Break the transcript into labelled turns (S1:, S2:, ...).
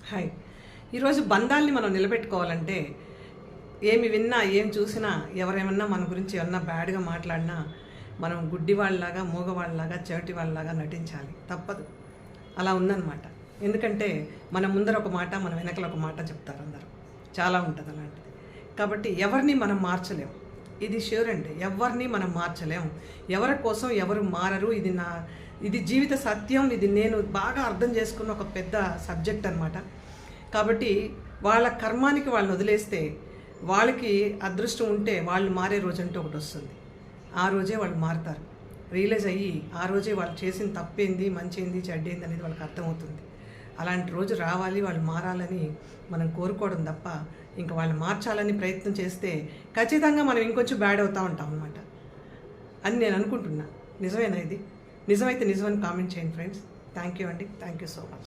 S1: Hi. ఈరోజు బంధాల్ని మనం నిలబెట్టుకోవాలంటే ఏమి విన్నా ఏం చూసినా ఎవరేమన్నా మన గురించి ఏమన్నా బ్యాడ్గా మాట్లాడినా మనం గుడ్డివాళ్ళలాగా మూగవాళ్ళలాగా చెవిటి వాళ్ళలాగా నటించాలి, తప్పదు. అలా ఉందన్నమాట. ఎందుకంటే మన ముందర ఒక మాట మన వెనకల ఒక మాట చెప్తారు అందరూ, చాలా ఉంటుంది అలాంటిది. కాబట్టి ఎవరిని మనం మార్చలేం, ఇది ష్యూర్ అండి. ఎవరిని మనం మార్చలేం. ఎవరి కోసం ఎవరు మారరు. ఇది జీవిత సత్యం. ఇది నేను బాగా అర్థం చేసుకున్న ఒక పెద్ద సబ్జెక్ట్ అనమాట. కాబట్టి వాళ్ళ కర్మానికి వాళ్ళని వదిలేస్తే వాళ్ళకి అదృష్టం ఉంటే వాళ్ళు మారే రోజు అంటే ఒకటి వస్తుంది. ఆ రోజే వాళ్ళు మారుతారు. రియలైజ్ అయ్యి ఆ రోజే వాళ్ళు చేసిన తప్పేంది, మంచి చెడ్డేంది అనేది వాళ్ళకి అర్థమవుతుంది. అలాంటి రోజు రావాలి, వాళ్ళు మారాలని మనం కోరుకోవడం తప్ప ఇంకా వాళ్ళు మార్చాలని ప్రయత్నం చేస్తే ఖచ్చితంగా మనం ఇంకొంచెం బ్యాడ్ అవుతూ ఉంటాం అనమాట అని నేను అనుకుంటున్నా. నిజమేనా ఇది? నిజమైతే నిజమని కామెంట్ చేయండి ఫ్రెండ్స్. థ్యాంక్ యూ అండి. Thank you so much.